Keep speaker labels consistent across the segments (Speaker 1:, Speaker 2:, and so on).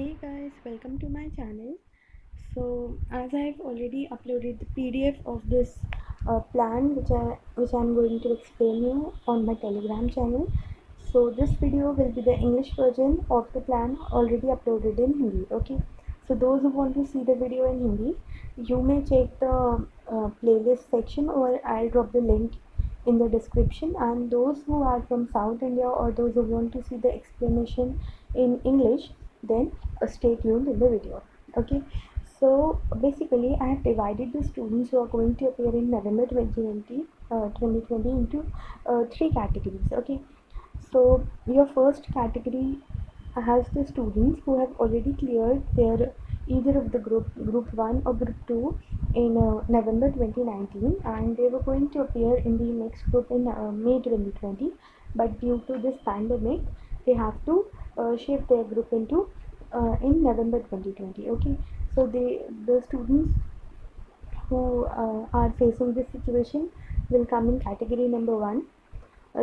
Speaker 1: Hey guys, welcome to my channel. So as I've already uploaded the PDF of this plan which I'm going to explain you on my Telegram channel. So this video will be the English version of the plan already uploaded in Hindi. Okay. So those who want to see the video in Hindi, you may check the playlist section, or I'll drop the link in the description. And those who are from South India, or those who want to see the explanation in English, then stay tuned in the video. Okay, so basically I have divided the students who are going to appear in November 2020 into three categories. Okay, so your first category has the students who have already cleared their either of the group 1 or group 2 in November 2019, and they were going to appear in the next group in May 2020, but due to this pandemic they have to shift their group into in November 2020. Okay, so the students who are facing this situation will come in category number 1.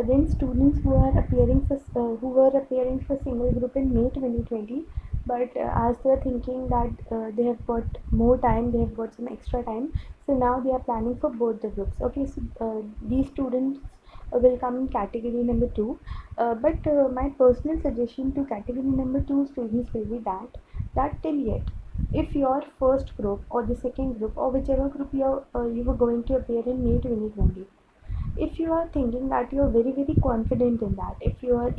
Speaker 1: Then students who were appearing for single group in May 2020, but as they are thinking that they have got more time, they have got some extra time, so now they are planning for both the groups. Okay, so these students will come in category number 2. But my personal suggestion to category number 2 students will be that till yet, if your first group or the second group or whichever group you were going to appear in May 2020, if you are thinking that you are very confident in that, if you are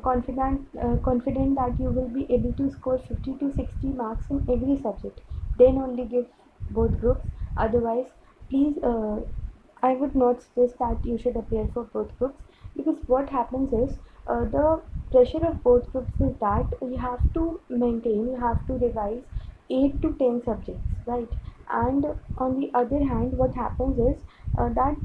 Speaker 1: confident that you will be able to score 50 to 60 marks in every subject, then only give both groups. Otherwise, please, I would not suggest that you should appear for both groups, because what happens is, the pressure of both groups is that you have to revise 8 to 10 subjects, right? And on the other hand, what happens is that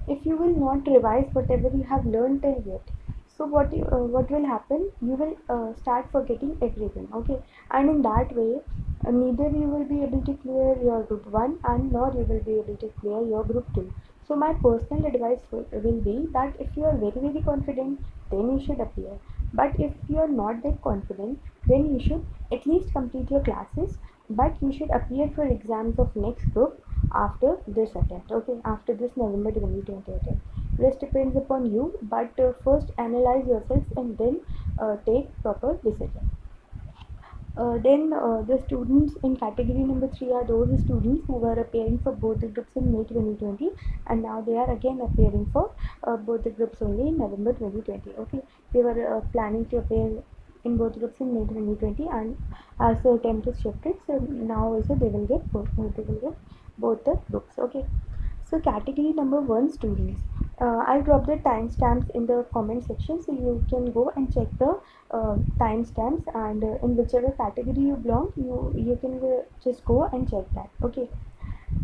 Speaker 1: if you will not revise whatever you have learned till yet, so what will happen, you will start forgetting everything. Okay, and in that way, neither you will be able to clear your group 1, and nor you will be able to clear your group 2. So my personal advice will be that if you are very confident, then you should appear. But if you are not that confident, then you should at least complete your classes, but you should appear for exams of next group after this attempt. Okay, after this November 2020 attempt. Rest depends upon you, but first analyze yourself and then take proper decision. Then the students in category number 3 are those students who were appearing for both the groups in May 2020, and now they are again appearing for both the groups only in November 2020. Okay, they were planning to appear in both groups in May 2020, and as the attempt is shifted, so now also they will get both the groups. Okay, so category number 1 students. I'll drop the timestamps in the comment section, so you can go and check the timestamps, and in whichever category you belong, you can just go and check that. Okay.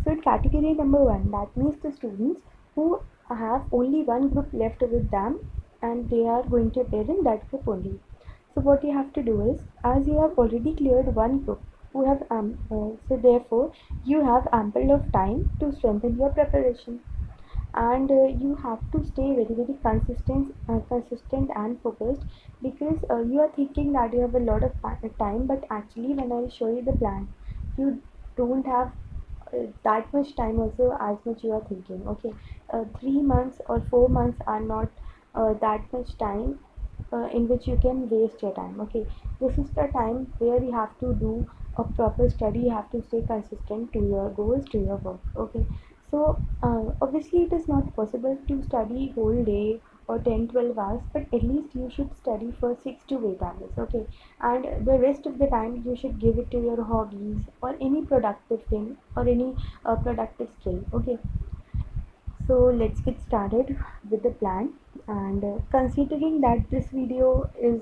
Speaker 1: So in category number 1, that means the students who have only one group left with them, and they are going to appear in that group only. So what you have to do is, as you have already cleared one group, so therefore you have ample of time to strengthen your preparation, and you have to stay very consistent and focused, because you are thinking that you have a lot of time, but actually when I show you the plan, you don't have that much time also as much you are thinking. Okay, 3 months or 4 months are not that much time in which you can waste your time. Okay, this is the time where you have to do a proper study, you have to stay consistent to your goals, to your work. Okay, so obviously it is not possible to study whole day or 10-12 hours, but at least you should study for 6 to 8 hours. Okay, and the rest of the time you should give it to your hobbies or any productive thing, or any productive skill. Okay, so let's get started with the plan. And considering that this video is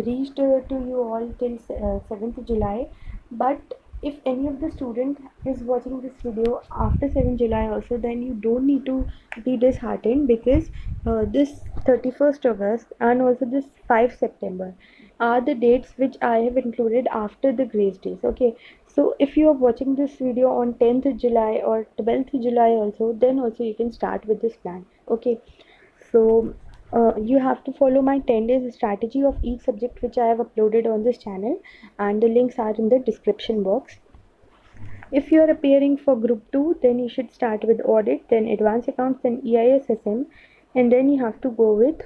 Speaker 1: reached to you all till 7th July, but if any of the student is watching this video after 7th July also, then you don't need to be disheartened, because this 31st August and also this 5 September are the dates which I have included after the grace days. Okay, so if you are watching this video on 10th July or 12th July also, then also you can start with this plan. Okay, so You have to follow my 10 days strategy of each subject which I have uploaded on this channel, and the links are in the description box. If you are appearing for group 2, then you should start with audit, then advanced accounts, then EISSM, and then you have to go with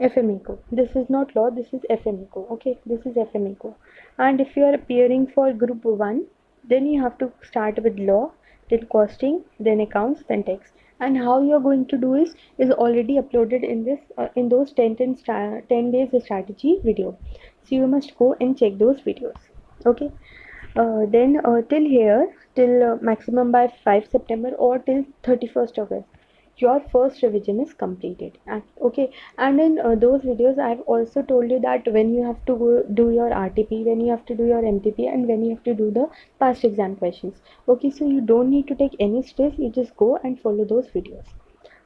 Speaker 1: FMECO. This is not law, this is FMECO. Okay, this is FMECO. And if you are appearing for group 1, then you have to start with law, then costing, then accounts, then tax. And how you are going to do is already uploaded in this in those 10 days strategy video. So you must go and check those videos. Okay. Then till here, till maximum by 5 September or till 31st August, your first revision is completed. Okay, and in those videos, I've also told you that when you have to go do your RTP, when you have to do your MTP, and when you have to do the past exam questions. Okay, so you don't need to take any stress, you just go and follow those videos.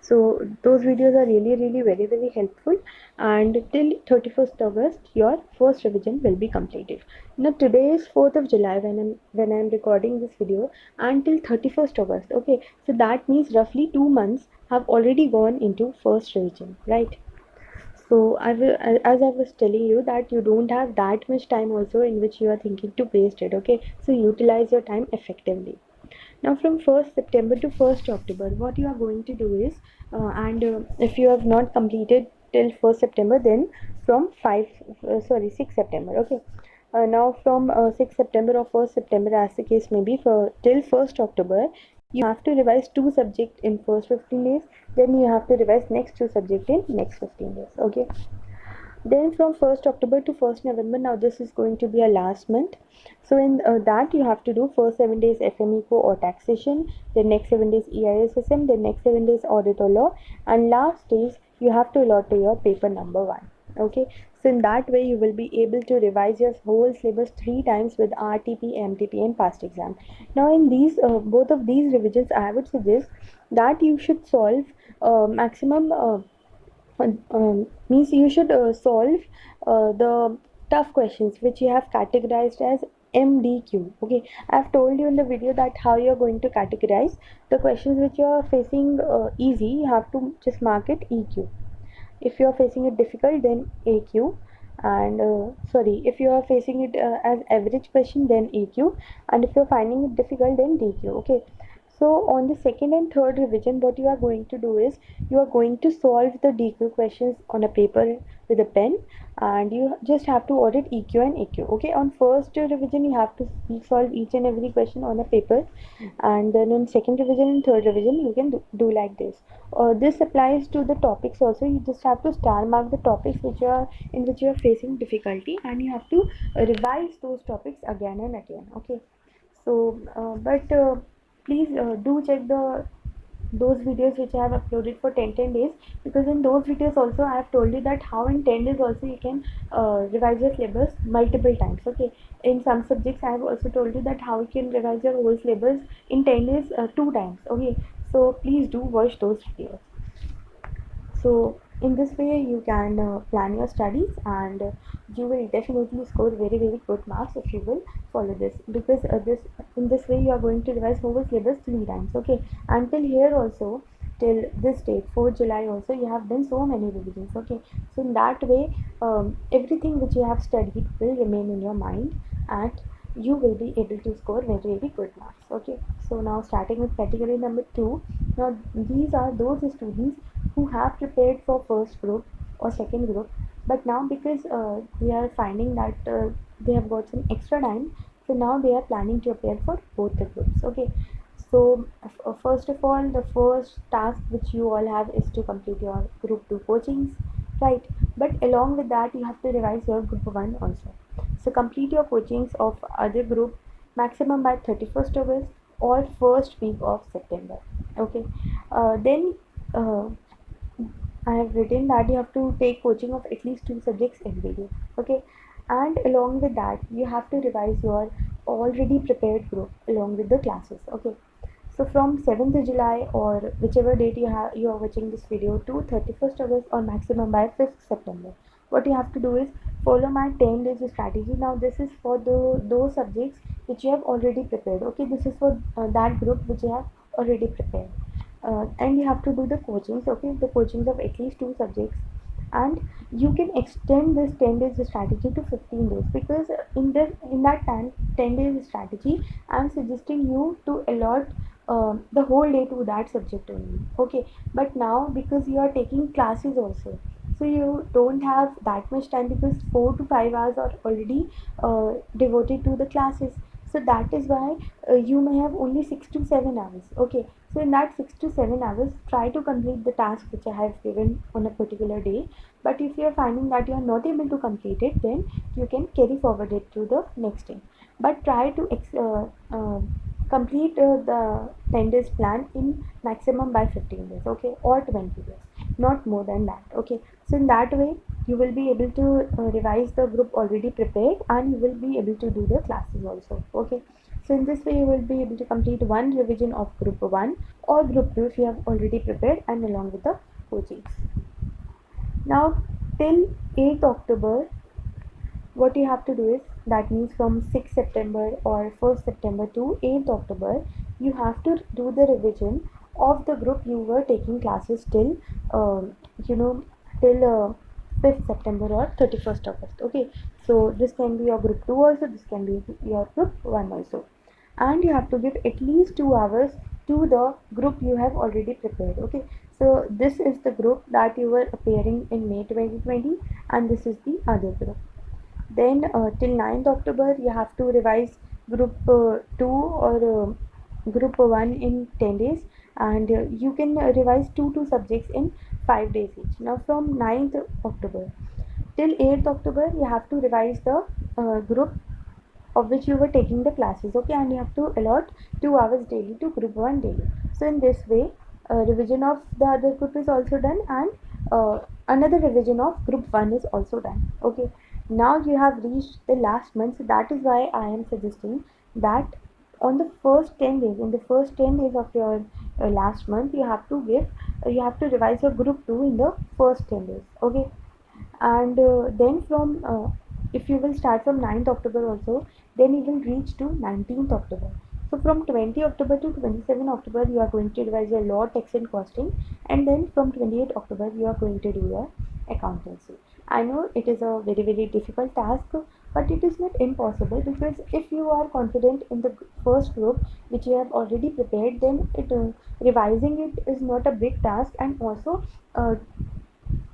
Speaker 1: So those videos are really very helpful, and till 31st August your first revision will be completed. Now today is 4th of July when I'm recording this video, until 31st August. Okay, so that means roughly 2 months have already gone into first revision, right? So I will, as I was telling you, that you don't have that much time also in which you are thinking to waste it. Okay, so utilize your time effectively. Now from 1st September to 1st October, what you are going to do is, and if you have not completed till 1st September, then from 6 September, okay. Now from 6 September or 1st September, as the case may be, for till 1st October, you have to revise 2 subjects in first 15 days, then you have to revise next 2 subjects in next 15 days, okay. Then from 1st October to 1st November, now this is going to be a last month. So in that you have to do first 7 days FMECO or taxation, then next 7 days EISSM, then next 7 days audit or law, and last days you have to allot to your paper number 1. Okay, so in that way you will be able to revise your whole syllabus 3 times with RTP, MTP, and past exam. Now in these both of these revisions, I would suggest that you should solve maximum means you should solve the tough questions which you have categorized as MDQ. Okay, I've told you in the video that how you're going to categorize the questions which you are facing easy. You have to just mark it EQ. If you are facing it difficult, then AQ. And sorry, if you are facing it as average question, then AQ. And if you're finding it difficult, then DQ. Okay, so on the second and third revision, what you are going to do is you are going to solve the DQ questions on a paper with a pen, and you just have to audit EQ and AQ. Okay, on first revision you have to solve each and every question on a paper, and then on second revision and third revision you can do like this. This applies to the topics also. You just have to star mark the topics which are in which you are facing difficulty, and you have to revise those topics again and again. Okay, so but please do check those videos which I have uploaded for 10 days, because in those videos also I have told you that how in 10 days also you can revise your syllabus multiple times. Okay, in some subjects I have also told you that how you can revise your whole syllabus in 10 days 2 times. Okay, so please do watch those videos. So in this way you can plan your studies, and you will definitely score very good marks if you will follow this, because this in this way you are going to revise whole syllabus 3 times. Okay, until here also, till this date 4th July also, you have done so many revisions. Okay, so in that way everything which you have studied will remain in your mind, and you will be able to score very good marks. Okay, so now starting with category number 2. Now these are those students who have prepared for first group or second group, but now because they are finding that they have got some extra time, so now they are planning to appear for both the groups. Okay, so first of all, the first task which you all have is to complete your group 2 coachings, right? But along with that you have to revise your group 1 also. So complete your coachings of other group maximum by 31st August or first week of September. Okay, then I have written that you have to take coaching of at least 2 subjects every day. Okay, and along with that you have to revise your already prepared group along with the classes. Okay, so from 7th of July or whichever date you are watching this video to 31st August or maximum by 5th September, what you have to do is follow my 10 days strategy. Now this is for those subjects which you have already prepared. Okay, this is for that group which you have already prepared. and you have to do the coachings, okay, the coachings of at least 2 subjects. And you can extend this 10 days strategy to 15 days, because in that time 10 days strategy, I'm suggesting you to allot the whole day to that subject only, okay. But now because you are taking classes also, so you don't have that much time, because 4 to 5 hours are already devoted to the classes. So that is why you may have only 6 to 7 hours, okay. So in that 6 to 7 hours, try to complete the task which I have given on a particular day. But if you are finding that you are not able to complete it, then you can carry forward it to the next day. But try to complete the 10 days plan in maximum by 15 days, okay, or 20 days, not more than that, okay. So in that way you will be able to revise the group already prepared, and you will be able to do the classes also, okay. So in this way you will be able to complete one revision of group 1 or group 2 if you have already prepared, and along with the coachings. Now till 8th October, what you have to do is, that means from 6th September or 1st September to 8th October, you have to do the revision of the group you were taking classes till, you know, till 5th September or 31st August. Okay, so this can be your group 2 also, this can be your group 1 also. And you have to give at least 2 hours to the group you have already prepared, okay. So this is the group that you were appearing in May 2020, and this is the other group. Then till 9th October, you have to revise group 2 or group 1 in 10 days, and you can revise 2 subjects in 5 days each. Now from 9th October till 8th October, you have to revise the group of which you were taking the classes, okay, and you have to allot 2 hours daily to group 1 daily. So in this way, revision of the other group is also done, and another revision of group 1 is also done, okay. Now you have reached the last month, so that is why I am suggesting that on the first 10 days, in the first 10 days of your last month, you have to give you have to revise your group 2 in the first 10 days, okay. And then from if you will start from 9th October also, then you will reach to 19th October. So from 20 October to 27 October, you are going to revise your law, tax and costing, and then from 28 October you are going to do your accountancy. I know it is a very difficult task, but it is not impossible, because if you are confident in the first group which you have already prepared, then revising it is not a big task. And also uh,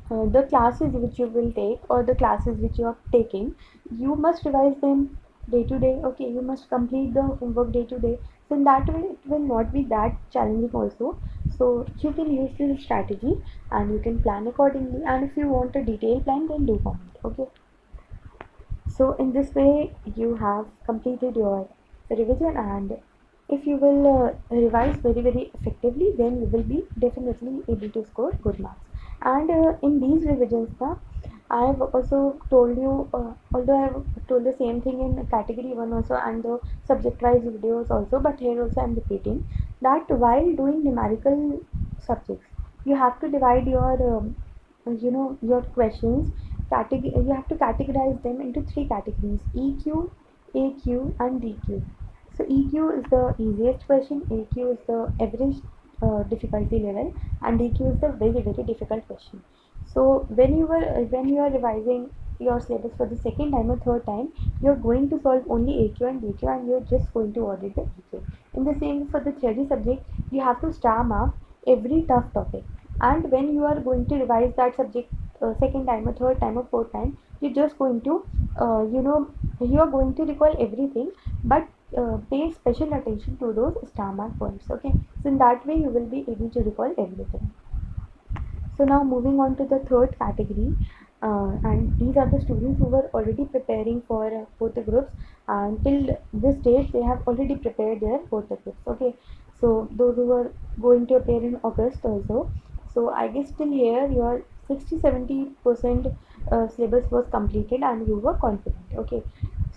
Speaker 1: the classes which you will take, or the classes which you are taking, you must revise them day to day, okay. You must complete the homework day to day, so in that way it will not be that challenging also. So you can use this strategy, and you can plan accordingly, and if you want a detailed plan, then do comment, okay. So in this way you have completed your revision, and if you will revise very effectively, then you will be definitely able to score good marks. And in these revisions now, I have also told you, although I have told the same thing in category 1 also and the subject wise videos also, but here also I am repeating that while doing numerical subjects, you have to divide your your questions category. You have to categorize them into 3 categories: EQ, AQ and DQ. So EQ is the easiest question, AQ is the average difficulty level, and DQ is the very difficult question. So when you are revising your syllabus for the second time or third time, you're going to solve only AQ and DQ, and you're just going to audit the EQ. In the same for the theory subject, you have to star mark every tough topic, and when you are going to revise that subject second time or third time or fourth time, you're just going to you are going to recall everything, but pay special attention to those star mark points, okay. So in that way you will be able to recall everything. So now moving on to the third category, and these are the students who were already preparing for both the groups. Until this date, they have already prepared their both the groups. Okay, so those who were going to appear in August also. So I guess till here your 60-70% syllabus was completed and you were confident. Okay,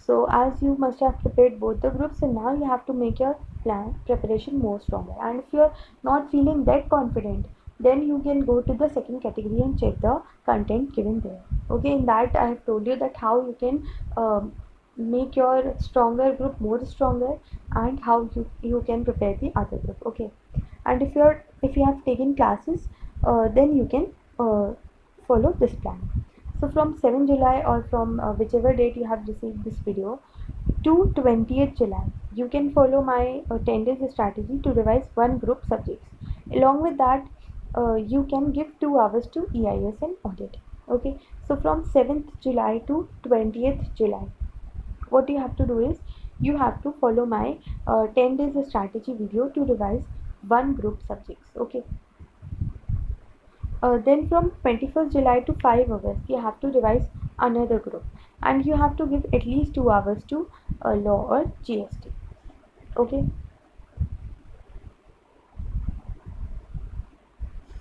Speaker 1: so as you must have prepared both the groups, and now you have to make your plan preparation more stronger. And if you are not feeling that confident, then you can go to the second category and check the content given there, okay. In that I have told you that how you can make your stronger group more stronger, and how you can prepare the other group, okay. and if you have taken classes, then you can follow this plan. So from 7th July or from whichever date you have received this video to 20th July, you can follow my 10 days strategy to revise one group subjects. Along with that, you can give 2 hours to EIS and audit. Okay, so from 7th July to 20th July, what you have to do is you have to follow my 10 days strategy video to revise one group subjects. Okay, then from 21st July to 5 August, you have to revise another group, and you have to give at least 2 hours to law or GST. Okay,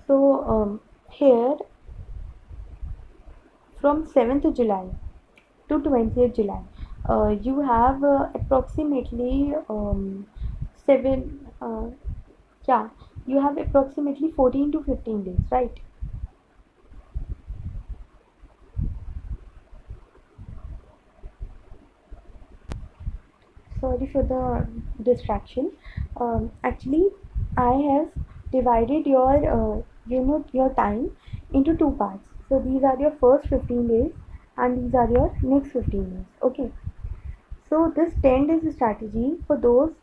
Speaker 1: so here from 7th July to 20th July, you have approximately yeah, you have approximately 14 to 15 days, right? Sorry for the distraction. Actually, I have divided your your time into two parts. So these are your first 15 days, and these are your next 15 days. Okay. So this 10 days strategy for those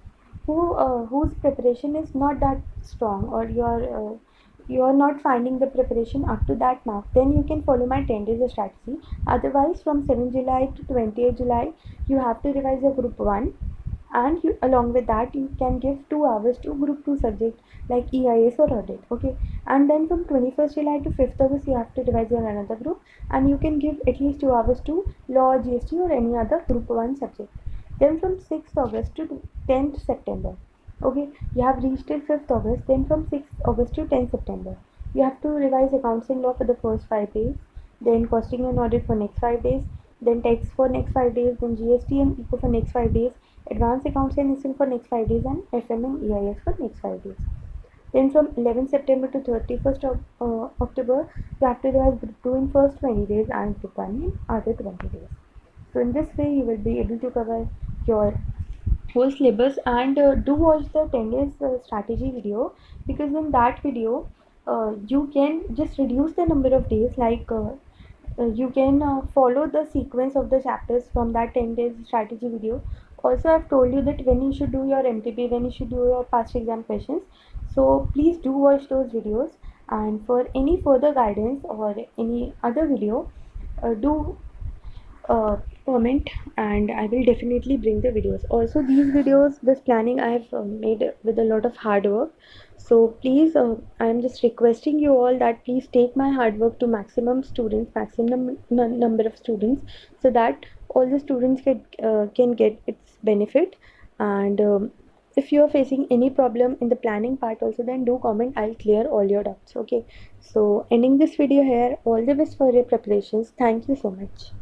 Speaker 1: whose preparation is not that strong, or you are not finding the preparation up to that mark, then you can follow my 10 days strategy. Otherwise, from 7th July to 20th July, you have to revise your group 1, and along with that you can give 2 hours to group 2 subject like EIS or audit. Okay, and then from 21st July to 5th August, you have to revise your another group, and you can give at least 2 hours to law, GST, or any other group 1 subject. Then from 6th August to 10th September, okay, you have reached till 5th August. Then from 6th August to 10th September, you have to revise accounts and law for the first 5 days, then costing and audit for next 5 days, then tax for next 5 days, then GST and eco for next 5 days, advanced accounts and SIM for next 5 days, and FM and EIS for next 5 days. Then from 11th September to 31st of October, you have to revise group 2 in first 20 days and group 1 in other 20 days. So in this way, you will be able to cover your whole syllabus. And do watch the 10 days strategy video, because in that video you can just reduce the number of days, like you can follow the sequence of the chapters from that 10 days strategy video. Also, I've told you that when you should do your MTP, when you should do your past exam questions. So please do watch those videos, and for any further guidance or any other video, do comment, and I will definitely bring the videos. Also, these videos, this planning I have made with a lot of hard work. So please, I am just requesting you all that please take my hard work to maximum students, maximum number of students, so that all the students can get its benefit. And if you are facing any problem in the planning part also, then do comment. I'll clear all your doubts. Okay. So ending this video here. All the best for your preparations. Thank you so much.